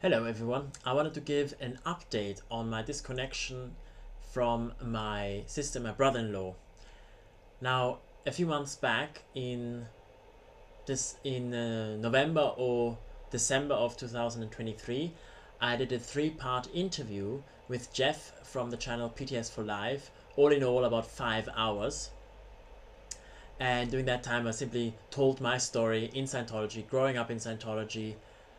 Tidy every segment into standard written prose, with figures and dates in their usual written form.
Hello everyone, I wanted to give an update on my disconnection from my sister, my brother-in-law. Now, a few months back in November or December of 2023, I did a 3-part interview with Jeff from the channel PTS for Life, all in all about 5 hours. And during that time I simply told my story in Scientology, growing up in Scientology,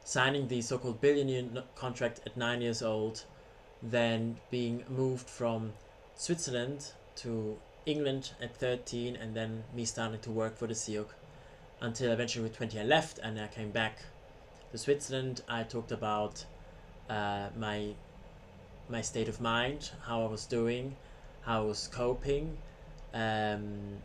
signing the so-called billion contract at 9 years old, then being moved from Switzerland to England at 13, and then me starting to work for the Siok until eventually with 20 I left and I came back to Switzerland. I talked about my state of mind, how I was doing, how I was coping, and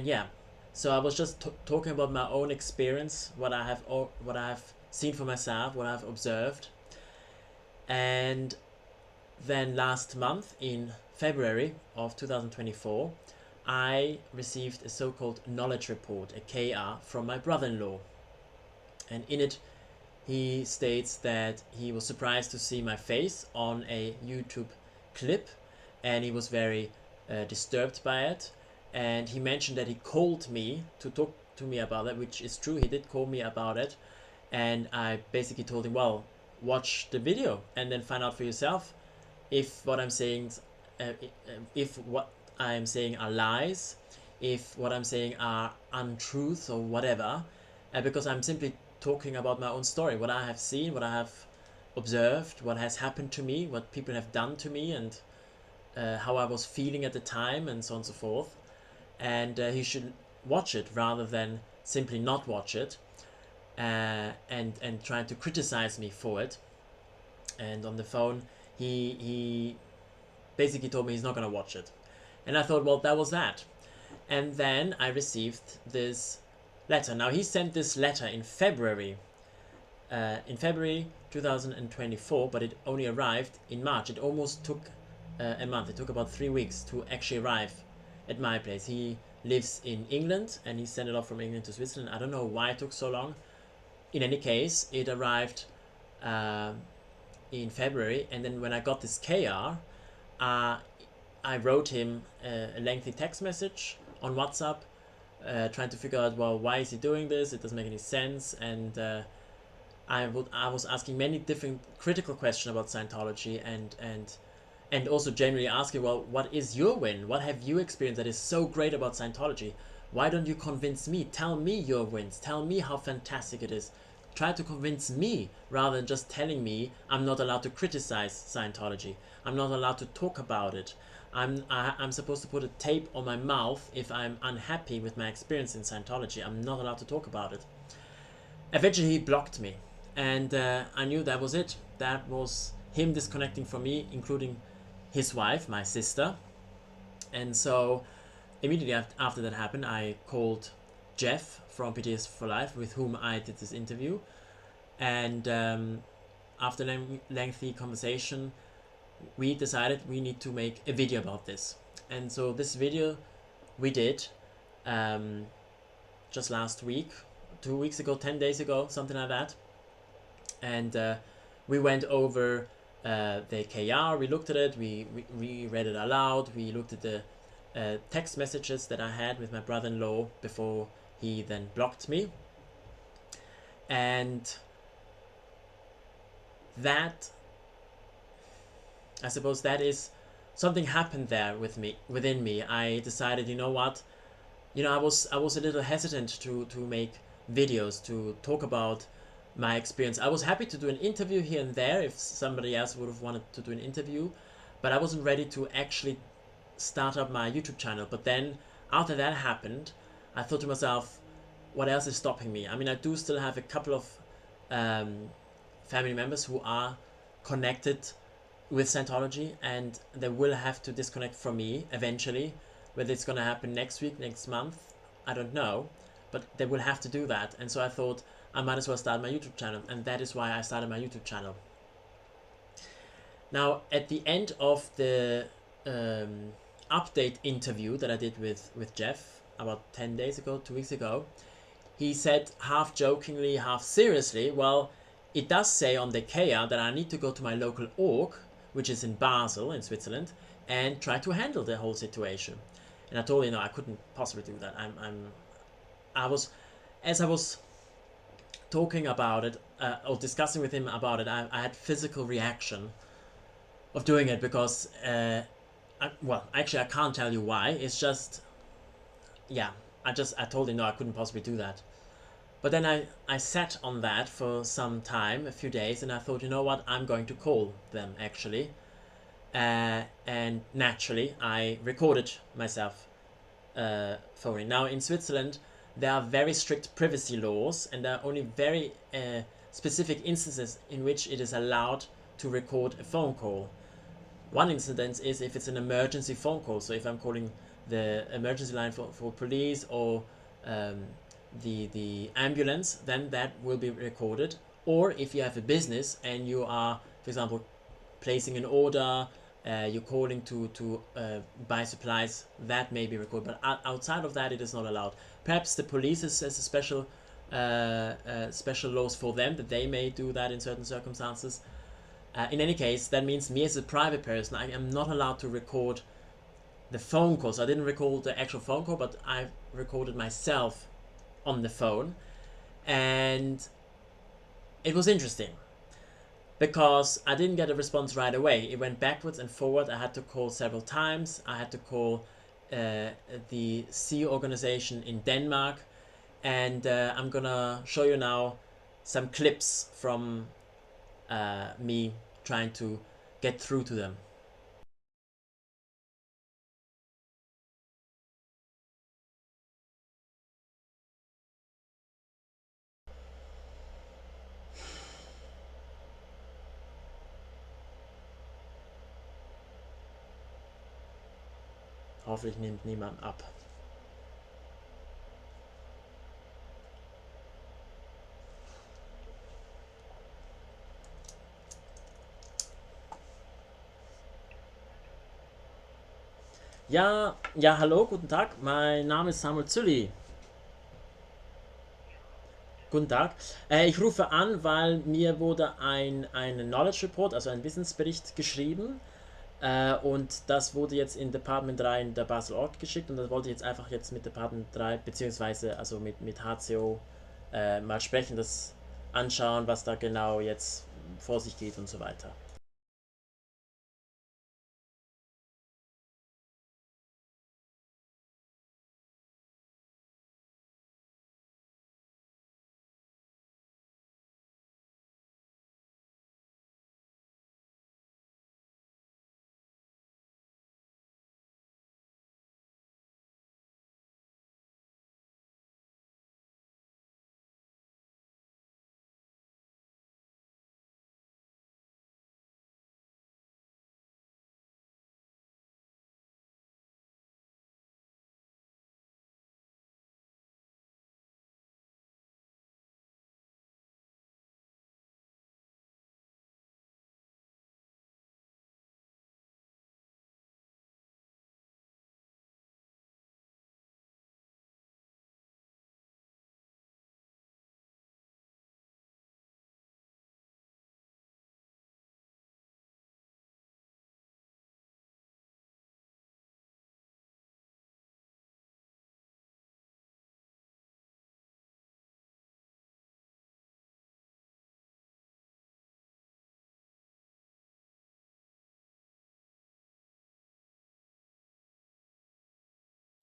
yeah, so I was just talking about my own experience, what I have seen for myself, what I've observed. And then last month in February of 2024, I received a so-called knowledge report, a KR, from my brother-in-law. And in it he states that he was surprised to see my face on a YouTube clip, and he was very disturbed by it. And he mentioned that he called me to talk to me about it, which is true, he did call me about it. And I basically told him, well, watch the video and then find out for yourself if what I'm saying are lies, if what I'm saying are untruths or whatever, because I'm simply talking about my own story, what I have seen, what I have observed, what has happened to me, what people have done to me, and how I was feeling at the time, and so on and so forth. And he should watch it rather than simply not watch it, and trying to criticize me for it. And on the phone he basically told me he's not going to watch it. And I thought, well, that was that. And then I received this letter. Now, he sent this letter in February 2024, but it only arrived in March. It almost took a month. It took about 3 weeks to actually arrive at my place. He lives in England and he sent it off from England to Switzerland. I don't know why it took so long. In any case, it arrived in February, and then when I got this KR, I wrote him a lengthy text message on WhatsApp, trying to figure out, well, why is he doing this? It doesn't make any sense. And I was asking many different critical questions about Scientology, and also generally asking, well, what is your win? What have you experienced that is so great about Scientology? Why don't you convince me? Tell me your wins. Tell me how fantastic it is. Try to convince me rather than just telling me I'm not allowed to criticize Scientology. I'm not allowed to talk about it. I'm supposed to put a tape on my mouth if I'm unhappy with my experience in Scientology. I'm not allowed to talk about it. Eventually he blocked me, and I knew that was it. That was him disconnecting from me, including his wife, my sister. And so immediately after that happened, I called Jeff from PTS for Life, with whom I did this interview. And after lengthy conversation, we decided we need to make a video about this. And so this video we did just last week, 2 weeks ago, 10 days ago, something like that. And we went over the KR, we looked at it, we read it aloud, we looked at the text messages that I had with my brother-in-law before he then blocked me. And that, I suppose that is something happened there within me. I decided, you know what, I was a little hesitant to make videos, to talk about my experience. I was happy to do an interview here and there if somebody else would have wanted to do an interview, but I wasn't ready to actually start up my YouTube channel. But then after that happened, I thought to myself, what else is stopping me? I mean, I do still have a couple of family members who are connected with Scientology, and they will have to disconnect from me eventually. Whether it's going to happen next week, next month, I don't know, but they will have to do that. And so I thought I might as well start my YouTube channel, and that is why I started my YouTube channel. Now, at the end of the update interview that I did with Jeff about 10 days ago, 2 weeks ago, he said half jokingly, half seriously, well, it does say on the KEA that I need to go to my local org, which is in Basel in Switzerland, and try to handle the whole situation. And I told him, no, I couldn't possibly do that. I was, as I was talking about it or discussing with him about it, I had physical reaction of doing it because, well, actually I can't tell you why. It's just, yeah, I told him no, I couldn't possibly do that. But then I sat on that for some time, a few days, and I thought, you know what, I'm going to call them actually. And naturally, I recorded myself phoning. Now, in Switzerland, there are very strict privacy laws, and there are only very specific instances in which it is allowed to record a phone call. One incident is if it's an emergency phone call. So if I'm calling the emergency line for police or the ambulance, then that will be recorded. Or if you have a business and you are, for example, placing an order, you're calling to buy supplies, that may be recorded. But outside of that, it is not allowed. Perhaps the police has a special laws for them that they may do that in certain circumstances. In any case, that means me as a private person, I am not allowed to record the phone call. So I didn't record the actual phone call, but I recorded myself on the phone. And it was interesting because I didn't get a response right away. It went backwards and forward. I had to call several times. I had to call the sea organization in Denmark. And I'm gonna show you now some clips from me trying to get through to them. Hoffentlich nimmt niemand ab. Ja, ja, hallo, guten Tag. Mein Name ist Samuel Zülli. Guten Tag. Ich rufe an, weil mir wurde ein Knowledge Report, also ein Wissensbericht geschrieben. Und das wurde jetzt in Department 3 in der Basel Org geschickt und das wollte ich jetzt einfach jetzt mit Department 3 beziehungsweise also mit HCO mal sprechen, das anschauen, was da genau jetzt vor sich geht und so weiter.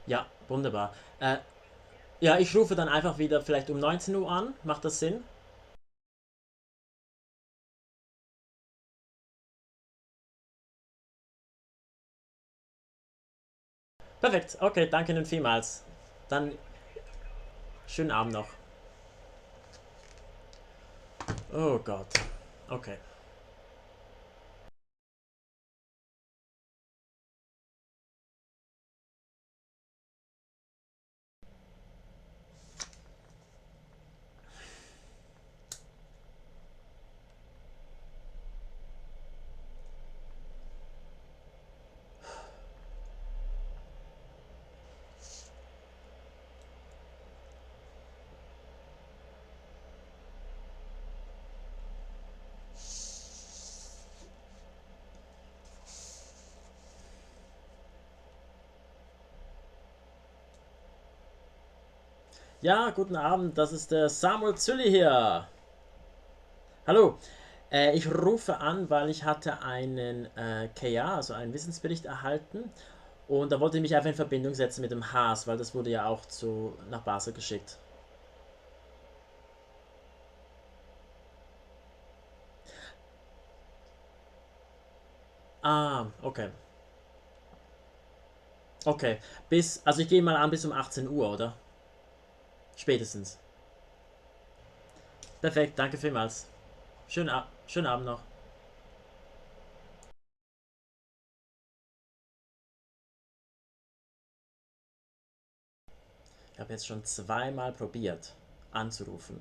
Ja, wunderbar. Ja, ich rufe dann einfach wieder vielleicht um 19 Uhr an. Macht das Sinn? Perfekt. Okay, danke Ihnen vielmals. Dann schönen Abend noch. Oh Gott. Okay. Ja, guten Abend, das ist der Samuel Zülli hier. Hallo, ich rufe an, weil ich hatte einen KA, also einen Wissensbericht erhalten und da wollte ich mich einfach in Verbindung setzen mit dem Haas, weil das wurde ja auch nach Basel geschickt. Ah, okay. Okay. Also ich gehe mal an bis um 18 Uhr, oder? Spätestens. Perfekt, danke vielmals. Schönen Abend noch. Ich habe jetzt schon zweimal probiert anzurufen.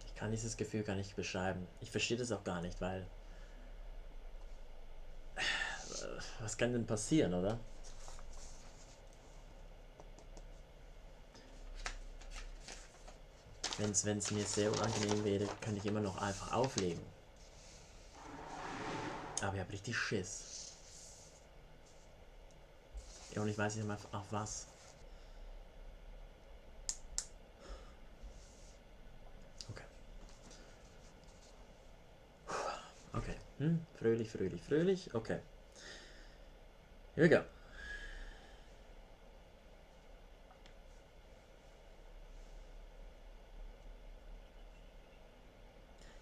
Ich kann dieses Gefühl gar nicht beschreiben. Ich verstehe das auch gar nicht, weil was kann denn passieren, oder? Wenn es mir sehr unangenehm wäre, könnte ich immer noch einfach auflegen. Aber ich habe richtig Schiss. Ja, und ich weiß nicht mal auf was. Okay. Okay. Fröhlich, fröhlich, fröhlich. Okay. Here we go.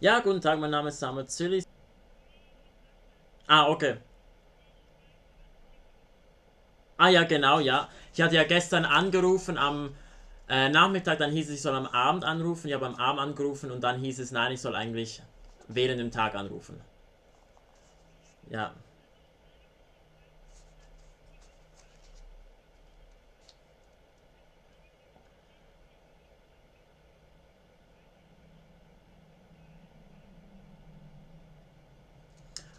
Ja, guten Tag, mein Name ist Samuel Zülli. Ah, okay. Ah, ja, genau, ja. Ich hatte ja gestern angerufen am Nachmittag, dann hieß es, ich soll am Abend anrufen. Ich habe am Abend angerufen und dann hieß es, nein, ich soll eigentlich während dem Tag anrufen. Ja.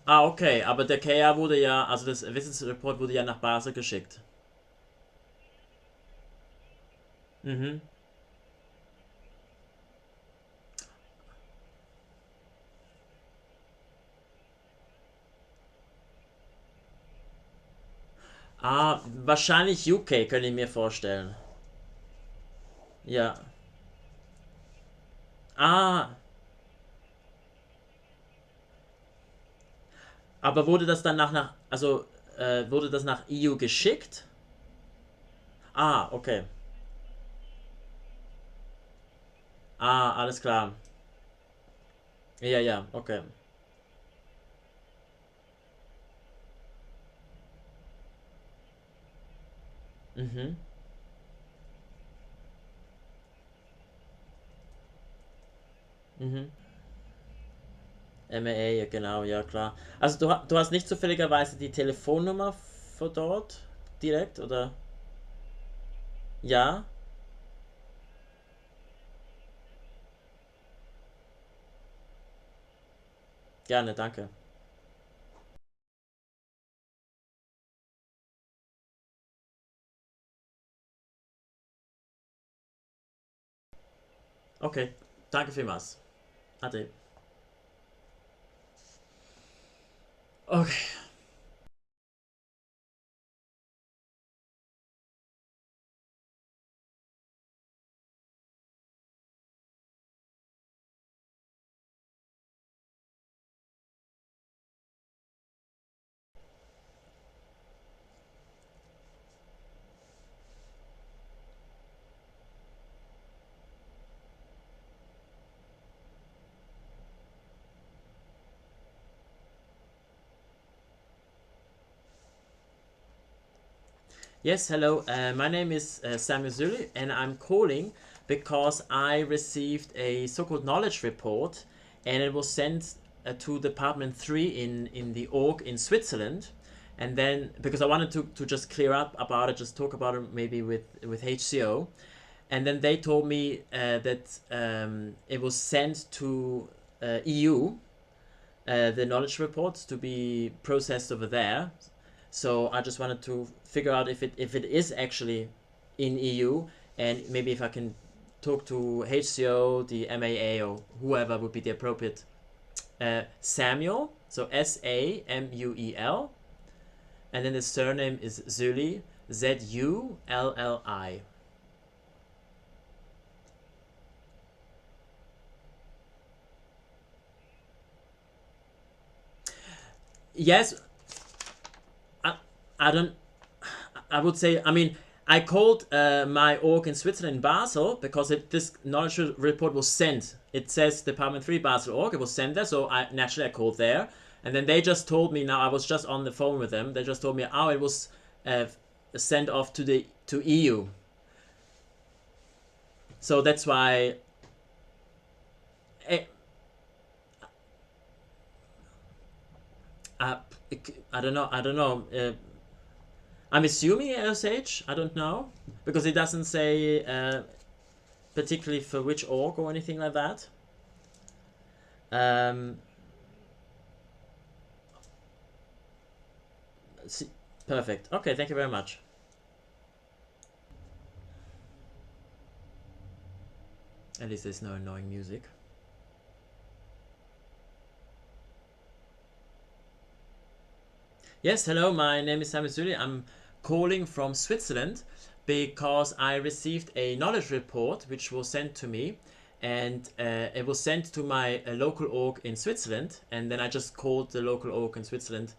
Ah, okay, aber der KR wurde ja, also das Wissensreport wurde ja nach Basel geschickt. Mhm. Ah, wahrscheinlich UK, könnte ich mir vorstellen. Ja. Ah, aber wurde das dann also wurde das nach EU geschickt? Ah, okay. Ah, alles klar. Ja, ja, okay. Mhm, mhm. MAA, ja, genau, ja, klar. Also du hast nicht zufälligerweise die Telefonnummer von dort direkt, oder? Ja? Gerne, danke. Okay, danke vielmals. Ade. Okay. Yes, hello. My name is Samuel Zuli, and I'm calling because I received a so-called knowledge report, and it was sent to Department 3 in the org in Switzerland. And then, because I wanted to just clear up about it, just talk about it maybe with HCO. And then they told me that it was sent to EU, the knowledge reports to be processed over there. So I just wanted to figure out if it is actually in EU, and maybe if I can talk to HCO, the MAA, or whoever would be the appropriate Samuel. So Samuel, and then the surname is Zulli, Zulli. Yes, I, I don't. I would say. I mean, I called my org in Switzerland in Basel because this knowledge report was sent. It says Department 3 Basel org. It was sent there, so I called there, and then they just told me. Now I was just on the phone with them. They just told me, oh, it was uh, sent off to EU. So that's why. I, I, I don't know. I don't know. I'm assuming ASH. I don't know because it doesn't say particularly for which org or anything like that. Um, see, perfect. Okay, thank you very much. At least there's no annoying music. Yes, hello, my name is Samuel Suli. I'm calling from Switzerland because I received a knowledge report which was sent to me, and it was sent to my local org in Switzerland, and then I just called the local org in Switzerland,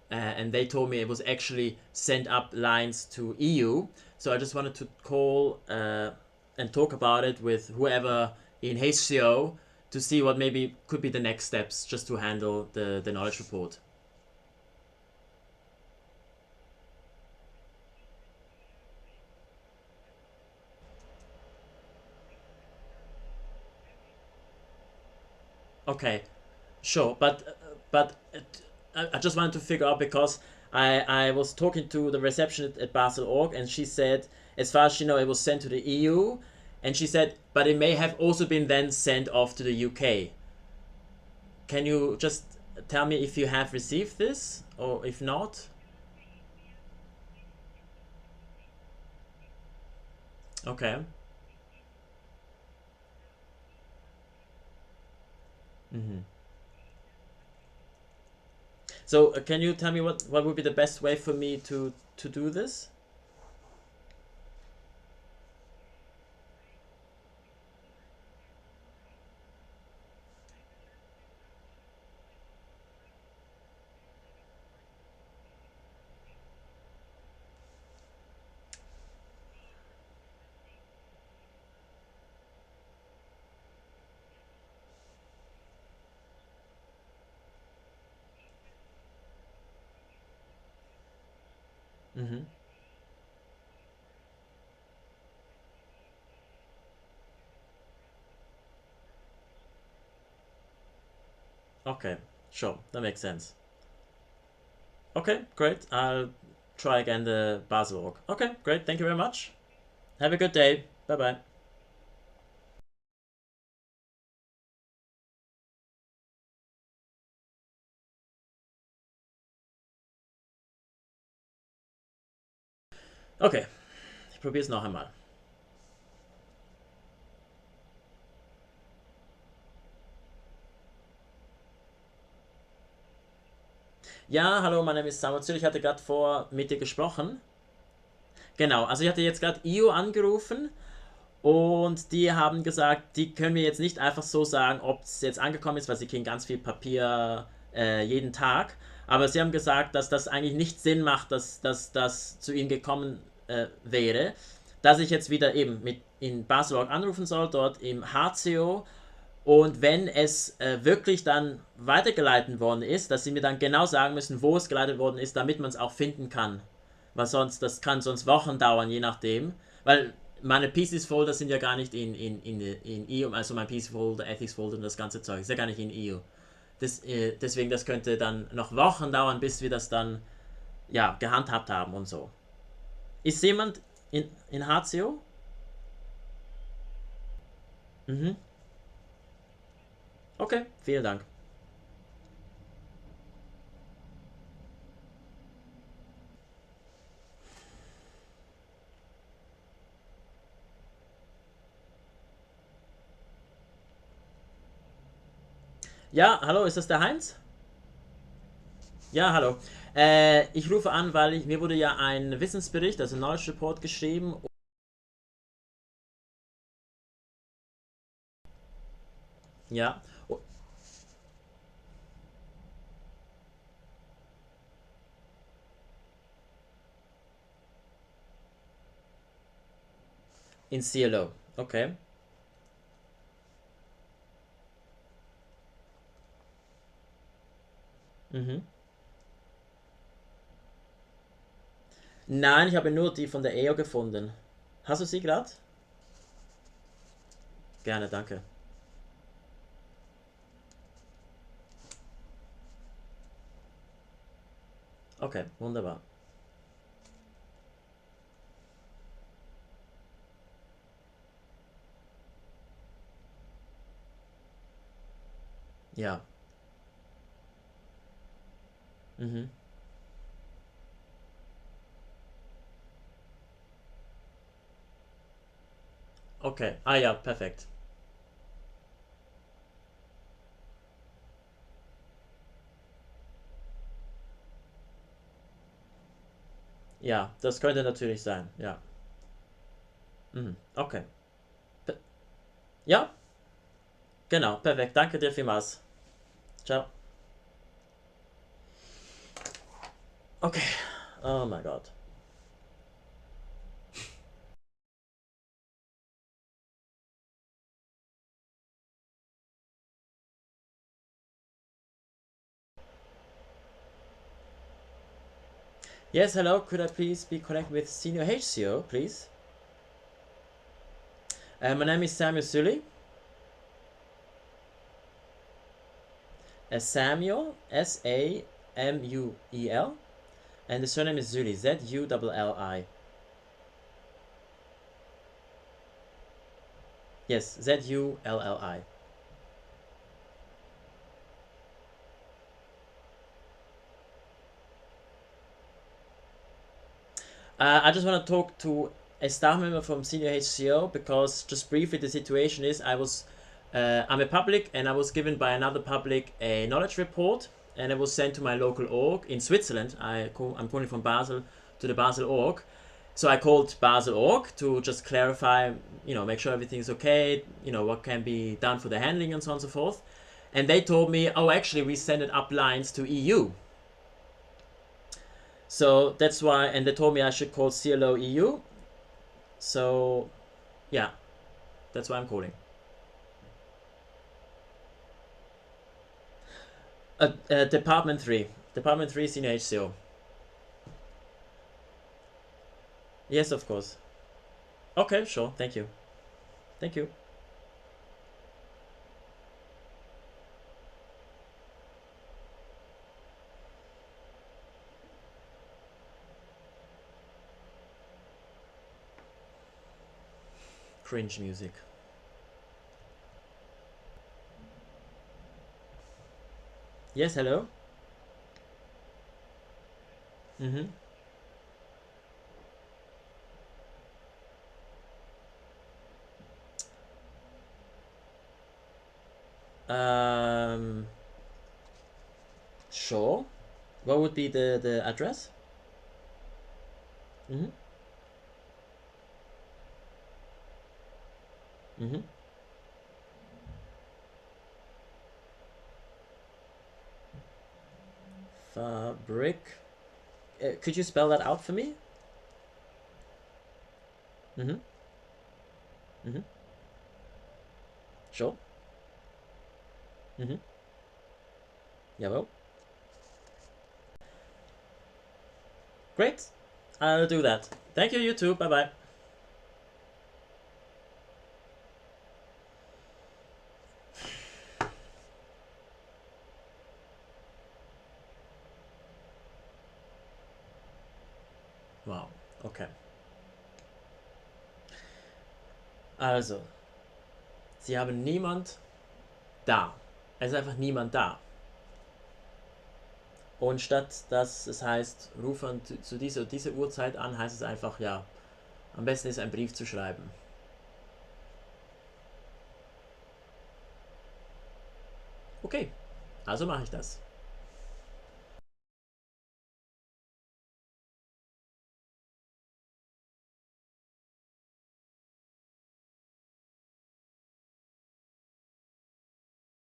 and they told me it was actually sent up lines to EU. So I just wanted to call and talk about it with whoever in HCO to see what maybe could be the next steps just to handle the knowledge report. Okay, sure, but I just wanted to figure out because I was talking to the receptionist at Basel org, and she said as far as she know it was sent to the EU, and she said but it may have also been then sent off to the UK. Can you just tell me if you have received this or if not? Okay. Hmm. So can you tell me what would be the best way for me to do this? Hmm. Okay, sure, that makes sense. Okay, great. I'll try again the Basel org. Okay, great. Thank you very much. Have a good day. Bye bye. Okay, ich probiere es noch einmal. Ja, hallo, mein Name ist Samuel Zürich. Ich hatte gerade vor mit dir gesprochen. Genau, also ich hatte jetzt gerade IO angerufen und die haben gesagt, die können mir jetzt nicht einfach so sagen, ob es jetzt angekommen ist, weil sie kriegen ganz viel Papier jeden Tag. Aber sie haben gesagt, dass das eigentlich nicht Sinn macht, dass das zu ihnen gekommen wäre. Dass ich jetzt wieder eben in Baselorg anrufen soll, dort im HCO. Und wenn es wirklich dann weitergeleitet worden ist, dass sie mir dann genau sagen müssen, wo es geleitet worden ist, damit man es auch finden kann. Weil sonst, das kann sonst Wochen dauern, je nachdem. Weil meine Pieces-Folder sind ja gar nicht in EU, also mein Piece-Folder, Ethics-Folder und das ganze Zeug ist ja gar nicht in EU. Deswegen, das könnte dann noch Wochen dauern, bis wir das dann ja, gehandhabt haben und so. Ist jemand in HCO? Mhm. Okay, vielen Dank. Ja, hallo, ist das der Heinz? Ja, hallo. Ich rufe an, weil mir wurde ja ein Wissensbericht, also ein Knowledge Report geschrieben. Ja, in CLO. Okay. Mhm. Nein, ich habe nur die von der EO gefunden. Hast du sie gerade? Gerne, danke. Okay, wunderbar. Ja. Mhm. Okay. Ah ja, perfekt. Ja, das könnte natürlich sein. Ja. Mhm. Okay. Pe ja, genau, perfekt. Danke dir vielmals. Ciao. Okay. Oh my God. Yes, hello. Could I please be connected with Senior HCO, please? My name is Samuel Sully. Samuel, Samuel, and the surname is Zulli, Zulli. Yes, Zulli. I just want to talk to a staff member from Senior HCO because, just briefly, the situation is I'm a public and I was given by another public a knowledge report and it was sent to my local org in Switzerland. I'm calling from Basel to the Basel org. So I called Basel org to just clarify, make sure everything's okay, what can be done for the handling and so on and so forth. And they told me, oh, actually, we send it up lines to EU. So that's why, and they told me I should call CLO EU. So yeah, that's why I'm calling. Department 3. Department 3 Senior HCO. Yes, of course. Okay, sure. Thank you. Thank you. Cringe music. Yes, hello? Mm-hmm. Um, sure. What would be the address? Mm-hmm. Mm-hmm. Fabric. Could you spell that out for me? Mm-hmm. Mm-hmm. Sure. Mm-hmm. Jawel. Great. I'll do that. Thank you, you too. Bye bye. Wow. Okay. Also, sie haben niemand da. Es ist einfach niemand da. Und statt dass es heißt, rufen zu dieser Uhrzeit an, heißt es einfach, ja, am besten ist ein Brief zu schreiben. Okay, also mache ich das.